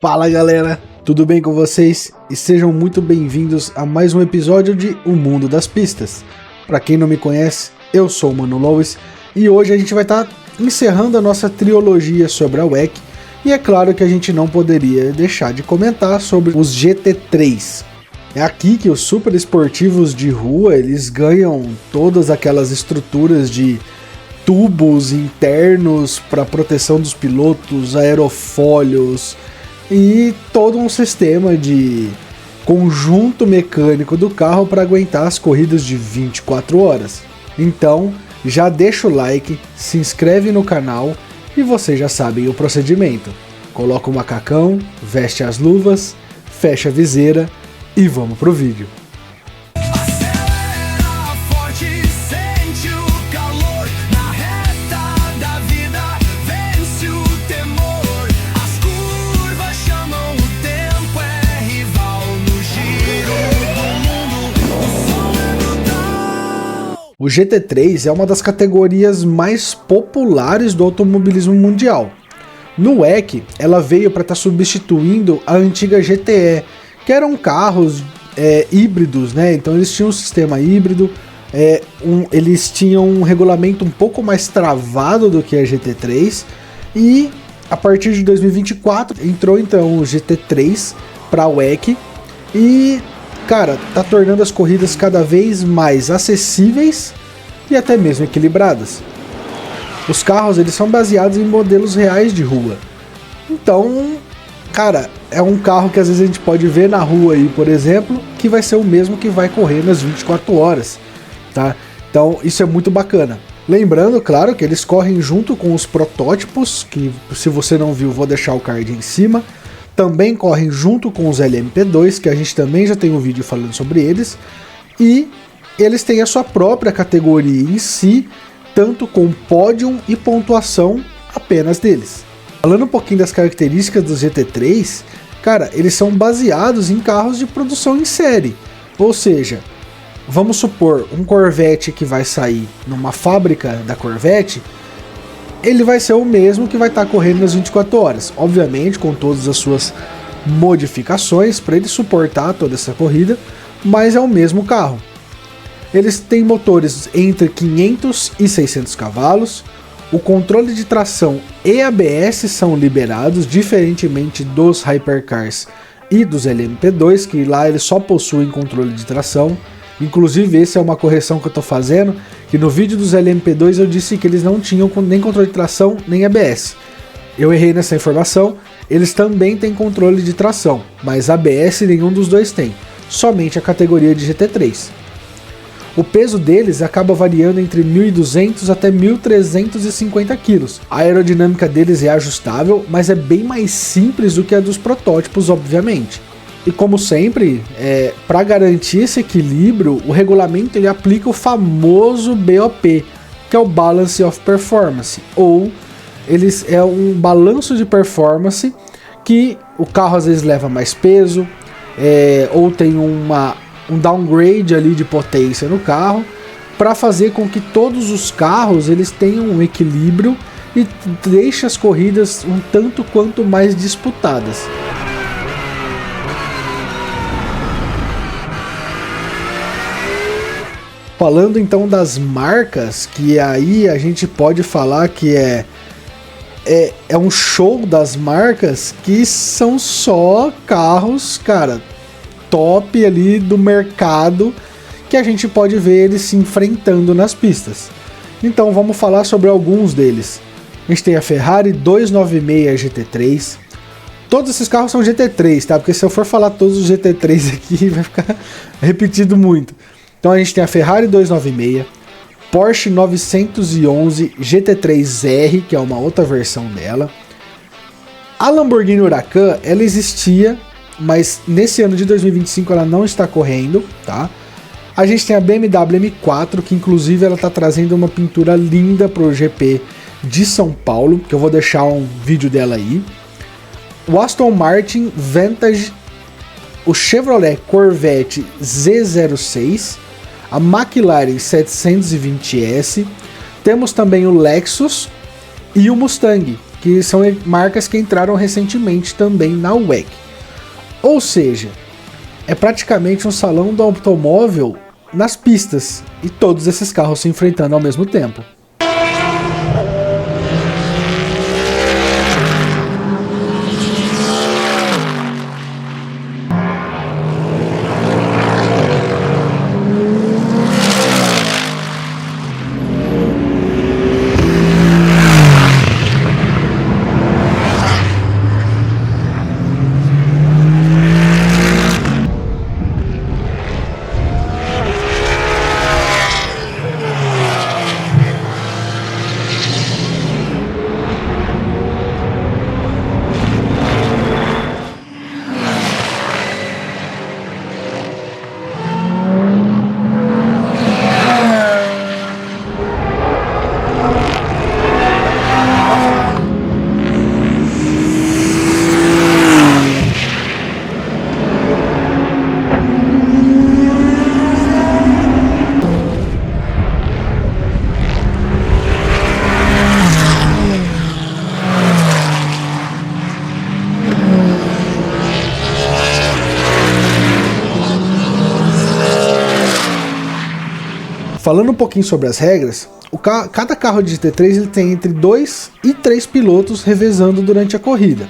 Fala galera, tudo bem com vocês? E sejam muito bem-vindos a mais um episódio de O Mundo das Pistas. Para quem não me conhece, eu sou o Mano Lois e hoje a gente vai estar encerrando a nossa trilogia sobre a WEC. E é claro que a gente não poderia deixar de comentar sobre os GT3. É aqui que os super esportivos de rua, eles ganham todas aquelas estruturas de tubos internos para proteção dos pilotos, aerofólios e todo um sistema de conjunto mecânico do carro para aguentar as corridas de 24 horas. Então, já deixa o like, se inscreve no canal e vocês já sabem o procedimento. Coloca o macacão, veste as luvas, fecha a viseira e vamos pro vídeo. O GT3 é uma das categorias mais populares do automobilismo mundial. No WEC, ela veio para estar substituindo a antiga GTE, que eram carros híbridos, né? Então eles tinham um sistema híbrido, eles tinham um regulamento um pouco mais travado do que a GT3, e a partir de 2024 entrou então o GT3 para a WEC e, cara, tá tornando as corridas cada vez mais acessíveis e até mesmo equilibradas. Os carros, eles são baseados em modelos reais de rua. Então, cara, é um carro que às vezes a gente pode ver na rua aí, por exemplo, que vai ser o mesmo que vai correr nas 24 horas, tá? Então, isso é muito bacana. Lembrando, claro, que eles correm junto com os protótipos, que se você não viu, vou deixar o card em cima. Também correm junto com os LMP2, que a gente também já tem um vídeo falando sobre eles. E eles têm a sua própria categoria em si, tanto com pódio e pontuação apenas deles. Falando um pouquinho das características do GT3, cara, eles são baseados em carros de produção em série. Ou seja, vamos supor um Corvette que vai sair numa fábrica da Corvette, ele vai ser o mesmo que vai estar correndo nas 24 horas. Obviamente com todas as suas modificações para ele suportar toda essa corrida, mas é o mesmo carro. Eles têm motores entre 500 e 600 cavalos, o controle de tração e ABS são liberados, diferentemente dos Hypercars e dos LMP2, que lá eles só possuem controle de tração. Inclusive, essa é uma correção que eu estou fazendo, que no vídeo dos LMP2 eu disse que eles não tinham nem controle de tração, nem ABS. Eu errei nessa informação, eles também têm controle de tração, mas ABS nenhum dos dois tem, somente a categoria de GT3. O peso deles acaba variando entre 1.200 até 1.350 kg. A aerodinâmica deles é ajustável, mas é bem mais simples do que a dos protótipos, obviamente. E como sempre, para garantir esse equilíbrio, o regulamento ele aplica o famoso BOP, que é o Balance of Performance, ou é um balanço de performance que o carro às vezes leva mais peso, ou tem um downgrade ali de potência no carro, para fazer com que todos os carros eles tenham um equilíbrio e deixe as corridas um tanto quanto mais disputadas. Falando então das marcas, que aí a gente pode falar que é um show das marcas, que são só carros, cara, top ali do mercado, que a gente pode ver eles se enfrentando nas pistas. Então vamos falar sobre alguns deles. A gente tem a Ferrari 296 GT3. Todos esses carros são GT3, tá? Porque se eu for falar todos os GT3 aqui vai ficar repetido muito. Então a gente tem a Ferrari 296, Porsche 911 GT3R, que é uma outra versão dela. A Lamborghini Huracan, ela existia, mas nesse ano de 2025 ela não está correndo, tá? A gente tem a BMW M4, que inclusive ela está trazendo uma pintura linda para o GP de São Paulo, que eu vou deixar um vídeo dela aí. O Aston Martin Vantage, o Chevrolet Corvette Z06, a McLaren 720S, temos também o Lexus e o Mustang, que são marcas que entraram recentemente também na WEC. Ou seja, é praticamente um salão do automóvel nas pistas, e todos esses carros se enfrentando ao mesmo tempo. Falando um pouquinho sobre as regras, cada carro de GT3 ele tem entre 2 e 3 pilotos revezando durante a corrida.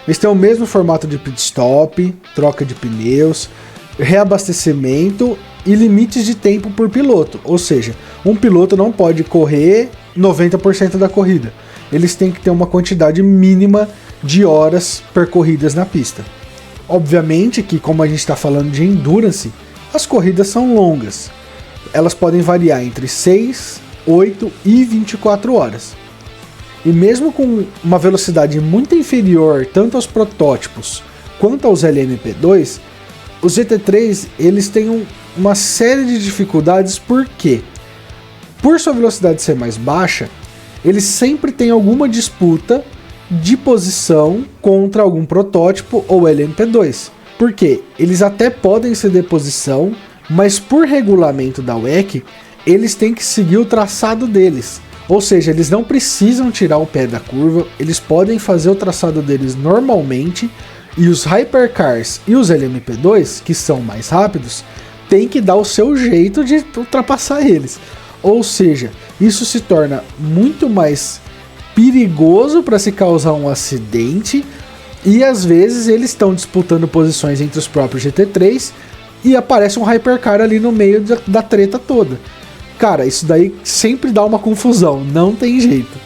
Eles têm o mesmo formato de pit stop, troca de pneus, reabastecimento e limites de tempo por piloto. Ou seja, um piloto não pode correr 90% da corrida. Eles têm que ter uma quantidade mínima de horas percorridas na pista. Obviamente que, como a gente está falando de endurance, as corridas são longas. Elas podem variar entre 6, 8 e 24 horas. E mesmo com uma velocidade muito inferior tanto aos protótipos quanto aos LMP2, os GT3 eles têm uma série de dificuldades. Porque, por sua velocidade ser mais baixa, eles sempre têm alguma disputa de posição contra algum protótipo ou LMP2. Porque eles até podem ceder posição, mas por regulamento da WEC, eles têm que seguir o traçado deles. Ou seja, eles não precisam tirar o pé da curva, eles podem fazer o traçado deles normalmente, e os Hypercars e os LMP2, que são mais rápidos, têm que dar o seu jeito de ultrapassar eles. Ou seja, isso se torna muito mais perigoso para se causar um acidente, e às vezes eles estão disputando posições entre os próprios GT3, e aparece um Hypercar ali no meio da treta toda. Cara, isso daí sempre dá uma confusão, não tem jeito.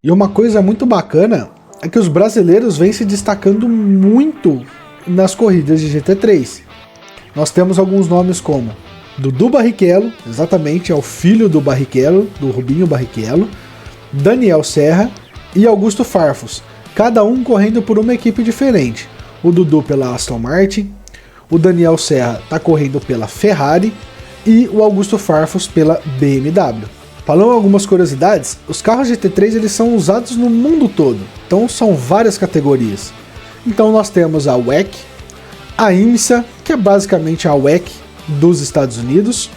E uma coisa muito bacana é que os brasileiros vêm se destacando muito nas corridas de GT3. Nós temos alguns nomes como Dudu Barrichello, exatamente, é o filho do Barrichello, do Rubinho Barrichello, Daniel Serra e Augusto Farfus, cada um correndo por uma equipe diferente. O Dudu pela Aston Martin, o Daniel Serra está correndo pela Ferrari e o Augusto Farfus pela BMW. Falando algumas curiosidades, os carros GT3 eles são usados no mundo todo, então são várias categorias. Então nós temos a WEC, a IMSA, que é basicamente a WEC dos Estados Unidos,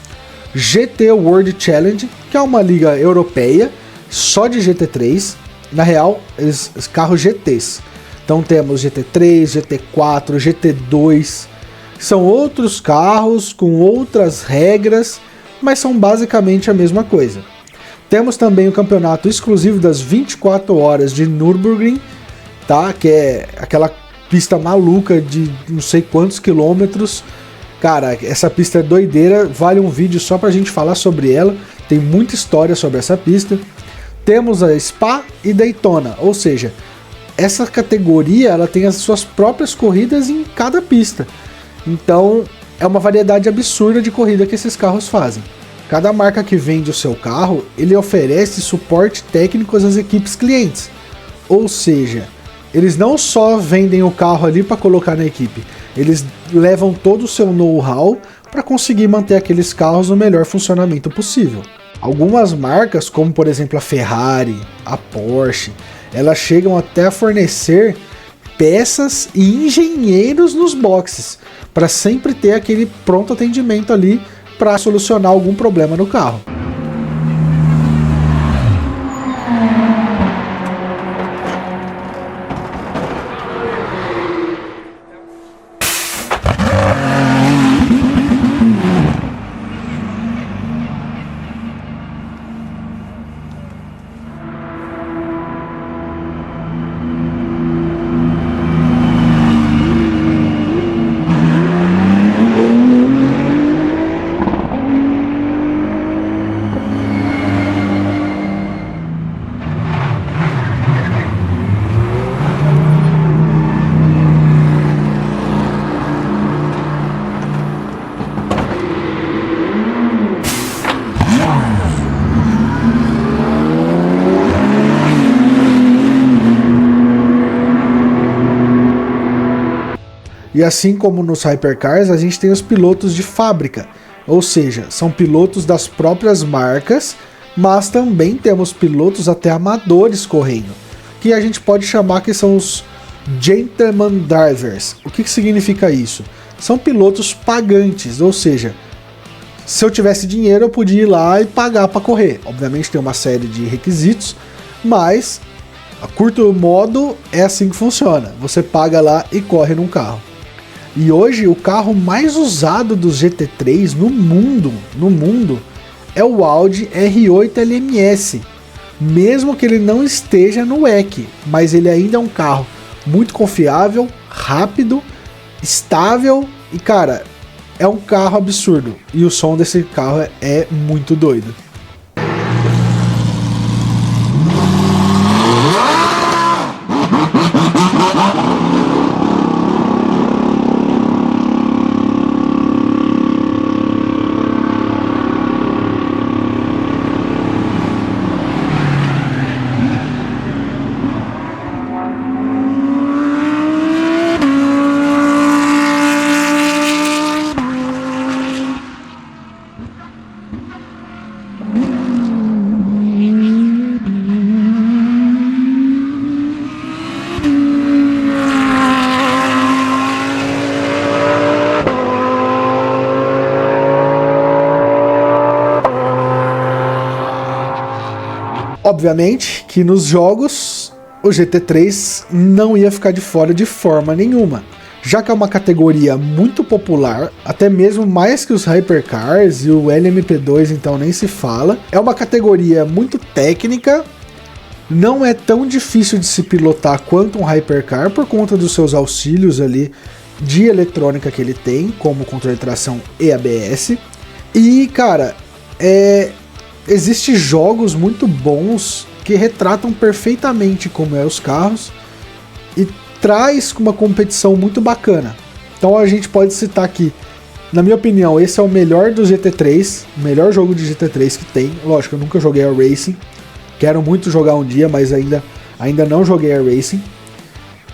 GT World Challenge, que é uma liga europeia só de GT3, na real, os carros GTs. Então temos GT3, GT4, GT2, são outros carros com outras regras, mas são basicamente a mesma coisa. Temos também o campeonato exclusivo das 24 horas de Nürburgring, tá? Que é aquela pista maluca de não sei quantos quilômetros. Cara, essa pista é doideira, vale um vídeo só pra gente falar sobre ela, tem muita história sobre essa pista. Temos a Spa e Daytona, ou seja, essa categoria ela tem as suas próprias corridas em cada pista. Então é uma variedade absurda de corrida que esses carros fazem. Cada marca que vende o seu carro, ele oferece suporte técnico às equipes clientes. Ou seja, eles não só vendem o carro ali para colocar na equipe, eles levam todo o seu know-how para conseguir manter aqueles carros no melhor funcionamento possível. Algumas marcas, como por exemplo a Ferrari, a Porsche, elas chegam até a fornecer peças e engenheiros nos boxes, para sempre ter aquele pronto atendimento ali para solucionar algum problema no carro. E assim como nos Hypercars, a gente tem os pilotos de fábrica, ou seja, são pilotos das próprias marcas, mas também temos pilotos até amadores correndo, que a gente pode chamar que são os Gentleman Drivers. O que significa isso? São pilotos pagantes, ou seja, se eu tivesse dinheiro eu podia ir lá e pagar para correr. Obviamente tem uma série de requisitos, mas a curto modo é assim que funciona. Você paga lá e corre num carro. E hoje o carro mais usado dos GT3 no mundo é o Audi R8 LMS. Mesmo que ele não esteja no WEC, mas ele ainda é um carro muito confiável, rápido, estável e, cara, é um carro absurdo. E o som desse carro é muito doido. Obviamente que nos jogos o GT3 não ia ficar de fora de forma nenhuma, já que é uma categoria muito popular, até mesmo mais que os Hypercars e o LMP2, então nem se fala. É uma categoria muito técnica, não é tão difícil de se pilotar quanto um Hypercar por conta dos seus auxílios ali de eletrônica que ele tem, como controle de tração e ABS. E cara, existem jogos muito bons que retratam perfeitamente como é os carros e traz uma competição muito bacana. Então a gente pode citar aqui, na minha opinião, esse é o melhor do GT3, o melhor jogo de GT3 que tem. Lógico, eu nunca joguei a Racing, quero muito jogar um dia, mas ainda não joguei a Racing.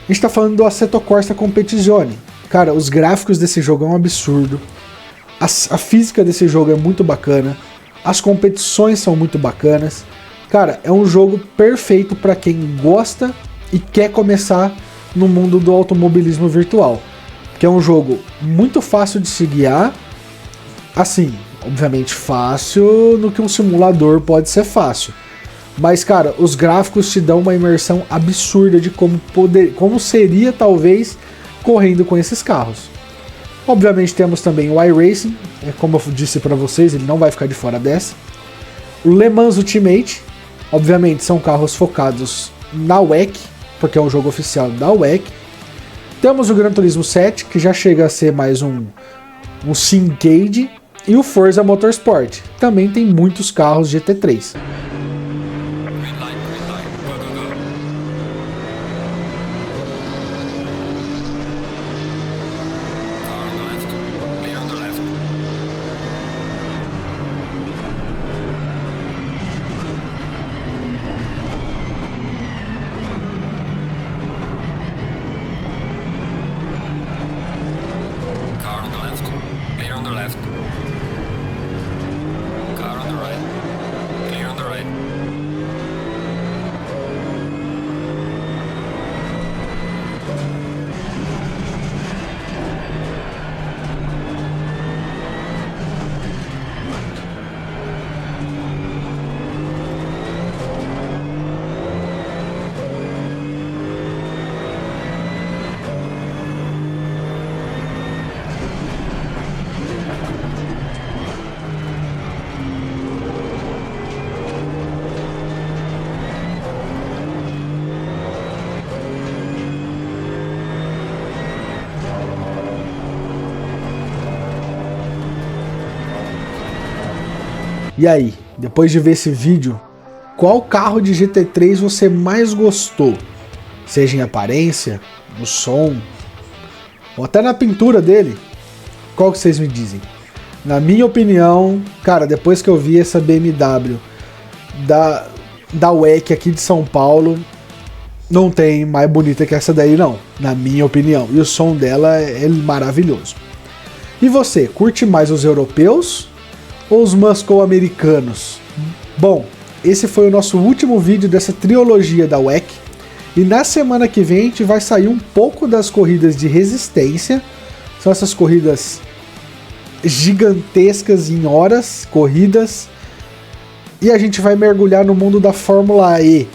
A gente tá falando do Assetto Corsa Competizione. Cara, os gráficos desse jogo é um absurdo, a física desse jogo é muito bacana, as competições são muito bacanas. Cara, é um jogo perfeito para quem gosta e quer começar no mundo do automobilismo virtual. Que é um jogo muito fácil de se guiar. Assim, obviamente fácil no que um simulador pode ser fácil. Mas, cara, os gráficos te dão uma imersão absurda de como seria, talvez, correndo com esses carros. Obviamente temos também o iRacing, como eu disse para vocês, ele não vai ficar de fora dessa. O Le Mans Ultimate, obviamente são carros focados na WEC, porque é um jogo oficial da WEC. Temos o Gran Turismo 7, que já chega a ser mais um Syncade, e o Forza Motorsport, também tem muitos carros GT3. E aí, depois de ver esse vídeo, qual carro de GT3 você mais gostou? Seja em aparência, no som, ou até na pintura dele? Qual que vocês me dizem? Na minha opinião, cara, depois que eu vi essa BMW da WEC aqui de São Paulo, não tem mais bonita que essa daí não, na minha opinião. E o som dela é maravilhoso. E você, curte mais os europeus ou os Muscle americanos? Bom, esse foi o nosso último vídeo dessa trilogia da WEC. E na semana que vem a gente vai sair um pouco das corridas de resistência. São essas corridas gigantescas em horas, corridas. E a gente vai mergulhar no mundo da Fórmula E,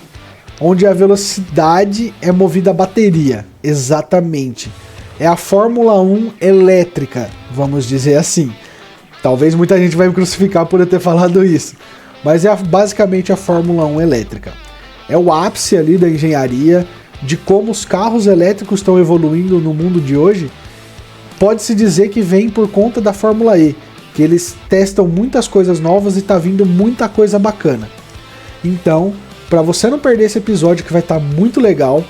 onde a velocidade é movida a bateria. Exatamente. É a Fórmula 1 elétrica, vamos dizer assim. Talvez muita gente vai me crucificar por eu ter falado isso. Mas é basicamente a Fórmula 1 elétrica. É o ápice ali da engenharia, de como os carros elétricos estão evoluindo no mundo de hoje. Pode-se dizer que vem por conta da Fórmula E, que eles testam muitas coisas novas e tá vindo muita coisa bacana. Então, para você não perder esse episódio que vai estar muito legal,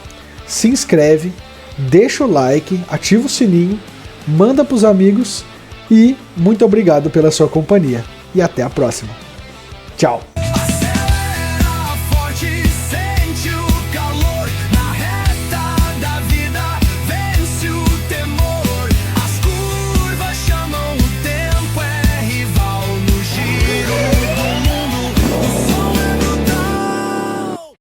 se inscreve, deixa o like, ativa o sininho, manda pros amigos e muito obrigado pela sua companhia. E até a próxima. Tchau!